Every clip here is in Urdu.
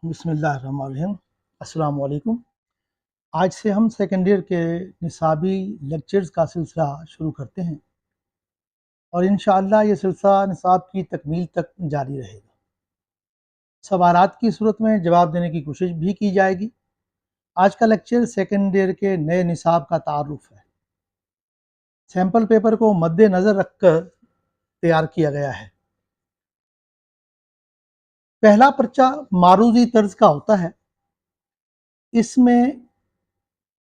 بسم اللہ الرحمن الرحیم۔ السلام علیکم۔ آج سے ہم سیکنڈ ایئر کے نصابی لیکچرز کا سلسلہ شروع کرتے ہیں اور انشاءاللہ یہ سلسلہ نصاب کی تکمیل تک جاری رہے گا۔ سوالات کی صورت میں جواب دینے کی کوشش بھی کی جائے گی۔ آج کا لیکچر سیکنڈ ایئر کے نئے نصاب کا تعارف ہے۔ سیمپل پیپر کو مد نظر رکھ کر تیار کیا گیا ہے۔ پہلا پرچہ معروضی طرز کا ہوتا ہے۔ اس میں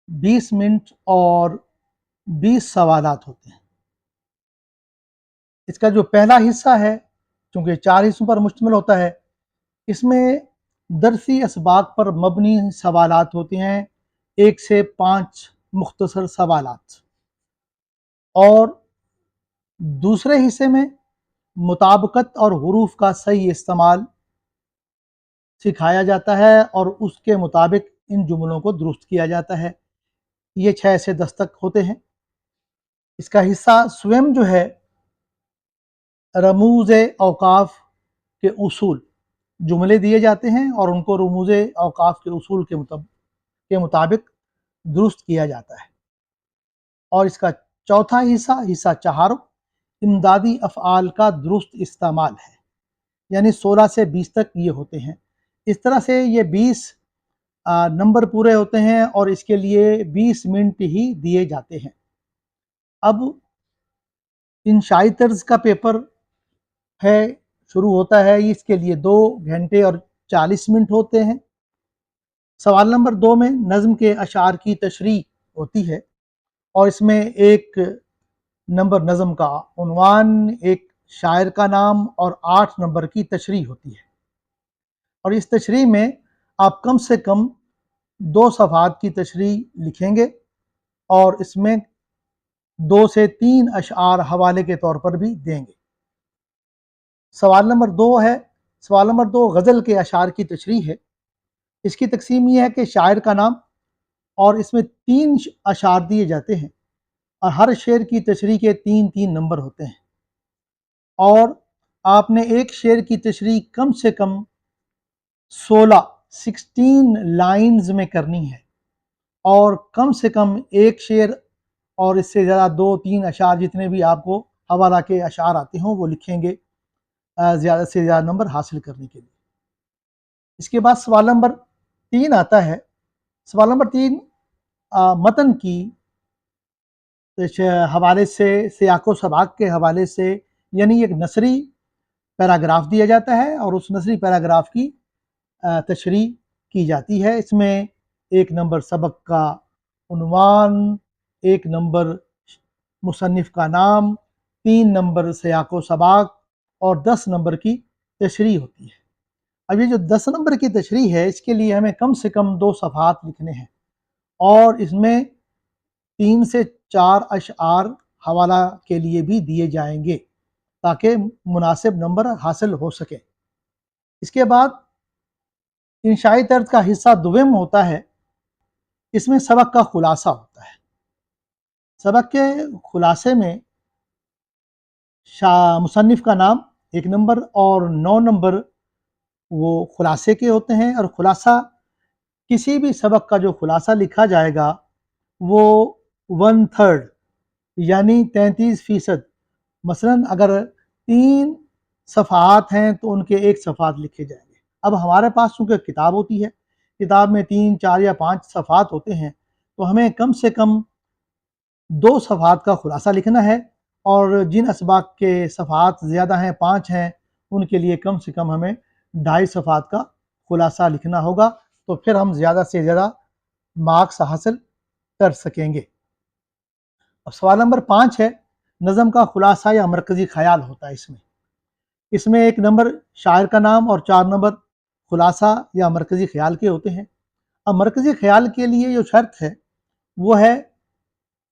20 منٹ اور 20 سوالات ہوتے ہیں۔ اس کا جو پہلا حصہ ہے، چونکہ 4 حصوں پر مشتمل ہوتا ہے، اس میں درسی اسباق پر مبنی سوالات ہوتے ہیں، 1 سے 5 مختصر سوالات، اور دوسرے حصے میں مطابقت اور حروف کا صحیح استعمال سکھایا جاتا ہے اور اس کے مطابق ان جملوں کو درست کیا جاتا ہے۔ یہ 6 سے 10 تک ہوتے ہیں۔ اس کا حصہ سویم جو ہے، رموز اوقاف کے اصول، جملے دیے جاتے ہیں اور ان کو رموز اوقاف کے اصول کے مطابق درست کیا جاتا ہے۔ اور اس کا چوتھا حصہ چہارم، امدادی افعال کا درست استعمال ہے، یعنی 16 سے 20 تک یہ ہوتے ہیں۔ اس طرح سے یہ 20 نمبر پورے ہوتے ہیں اور اس کے لیے 20 منٹ ہی دیے جاتے ہیں۔ اب انشائی طرز کا پیپر ہے، شروع ہوتا ہے، اس کے لیے 2 گھنٹے اور 40 منٹ ہوتے ہیں۔ سوال نمبر 2 میں نظم کے اشعار کی تشریح ہوتی ہے اور اس میں 1 نمبر نظم کا عنوان، 1 شاعر کا نام اور 8 نمبر کی تشریح ہوتی ہے۔ اور اس تشریح میں آپ کم سے کم 2 صفحات کی تشریح لکھیں گے اور اس میں 2 سے 3 اشعار حوالے کے طور پر بھی دیں گے۔ سوال نمبر 2 ہے، سوال نمبر 2 غزل کے اشعار کی تشریح ہے۔ اس کی تقسیم یہ ہے کہ شاعر کا نام، اور اس میں 3 اشعار دیے جاتے ہیں اور ہر شعر کی تشریح کے 3 نمبر ہوتے ہیں، اور آپ نے ایک شعر کی تشریح کم سے کم 16 لائنز میں کرنی ہے، اور کم سے کم ایک شعر اور اس سے زیادہ 2-3 اشعار، جتنے بھی آپ کو حوالہ کے اشعار آتے ہوں وہ لکھیں گے زیادہ سے زیادہ نمبر حاصل کرنے کے لیے۔ اس کے بعد سوال نمبر 3 آتا ہے۔ سوال نمبر 3 متن کی حوالے سے، سیاق و سباق کے حوالے سے، یعنی ایک نثری پیراگراف دیا جاتا ہے اور اس نثری پیراگراف کی تشریح کی جاتی ہے۔ اس میں 1 نمبر سبق کا عنوان، 1 نمبر مصنف کا نام، 3 نمبر سیاق و سباق اور 10 نمبر کی تشریح ہوتی ہے۔ اب یہ جو 10 نمبر کی تشریح ہے، اس کے لیے ہمیں کم سے کم 2 صفحات لکھنے ہیں اور اس میں 3 سے 4 اشعار حوالہ کے لیے بھی دیے جائیں گے تاکہ مناسب نمبر حاصل ہو سکے۔ اس کے بعد انشائی طرز کا حصہ دوم ہوتا ہے۔ اس میں سبق کا خلاصہ ہوتا ہے۔ سبق کے خلاصے میں مصنف کا نام 1 نمبر اور 9 نمبر وہ خلاصے کے ہوتے ہیں، اور خلاصہ، کسی بھی سبق کا جو خلاصہ لکھا جائے گا وہ 1/3 یعنی 33%، مثلا اگر 3 صفحات ہیں تو ان کے 1 صفحات لکھے جائیں گے۔ اب ہمارے پاس چونکہ کتاب ہوتی ہے، کتاب میں 3، 4 یا 5 صفحات ہوتے ہیں، تو ہمیں کم سے کم 2 صفحات کا خلاصہ لکھنا ہے، اور جن اسباق کے صفحات زیادہ ہیں، 5 ہیں، ان کے لیے کم سے کم ہمیں 2.5 صفحات کا خلاصہ لکھنا ہوگا، تو پھر ہم زیادہ سے زیادہ مارکس حاصل کر سکیں گے۔ اب سوال نمبر 5 ہے، نظم کا خلاصہ یا مرکزی خیال ہوتا ہے۔ اس میں 1 نمبر شاعر کا نام اور 4 نمبر خلاصہ یا مرکزی خیال کے ہوتے ہیں۔ اب مرکزی خیال کے لیے جو شرط ہے وہ ہے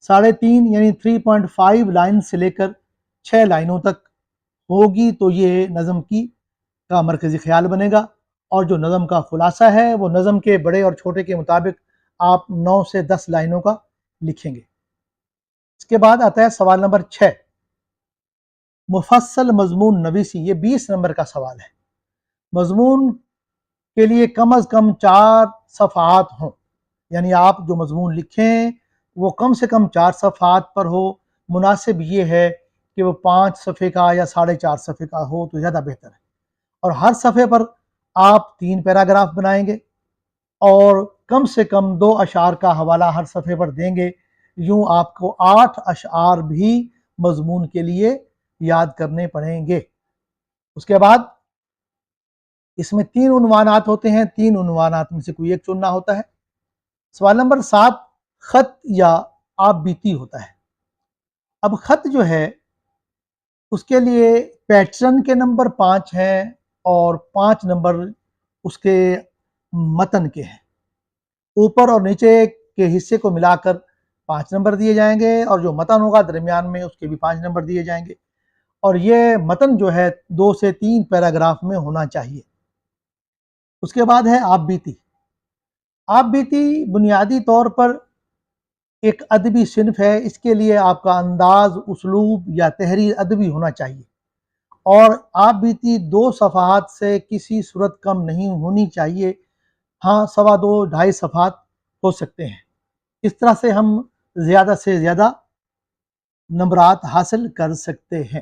3.5 یعنی 3.5 لائن سے لے کر 6 لائنوں تک ہوگی تو یہ نظم کا مرکزی خیال بنے گا، اور جو نظم کا خلاصہ ہے وہ نظم کے بڑے اور چھوٹے کے مطابق آپ 9 سے 10 لائنوں کا لکھیں گے۔ اس کے بعد آتا ہے سوال نمبر 6، مفصل مضمون نویسی۔ یہ 20 نمبر کا سوال ہے۔ مضمون کے لیے کم از کم 4 صفحات ہوں، یعنی آپ جو مضمون لکھیں وہ کم سے کم 4 صفحات پر ہو۔ مناسب یہ ہے کہ وہ 5 صفحے کا یا 4.5 صفحے کا ہو تو زیادہ بہتر ہے، اور ہر صفحے پر آپ 3 پیراگراف بنائیں گے اور کم سے کم 2 اشعار کا حوالہ ہر صفحے پر دیں گے۔ یوں آپ کو 8 اشعار بھی مضمون کے لیے یاد کرنے پڑیں گے۔ اس کے بعد اس میں 3 عنوانات ہوتے ہیں، 3 عنوانات میں سے کوئی ایک چننا ہوتا ہے۔ سوال نمبر 7 خط یا آپ بیتی ہوتا ہے۔ اب خط جو ہے اس کے لیے پیٹرن کے نمبر 5 ہیں اور 5 نمبر اس کے متن کے ہیں۔ اوپر اور نیچے کے حصے کو ملا کر 5 نمبر دیے جائیں گے، اور جو متن ہوگا درمیان میں اس کے بھی 5 نمبر دیے جائیں گے، اور یہ متن جو ہے 2 سے 3 پیراگراف میں ہونا چاہیے۔ اس کے بعد ہے آپ بیتی۔ آپ بیتی بنیادی طور پر ایک ادبی صنف ہے، اس کے لیے آپ کا انداز، اسلوب یا تحریر ادبی ہونا چاہیے، اور آپ بیتی 2 صفحات سے کسی صورت کم نہیں ہونی چاہیے۔ ہاں 2.25 2.5 صفحات ہو سکتے ہیں۔ اس طرح سے ہم زیادہ سے زیادہ نمبرات حاصل کر سکتے ہیں۔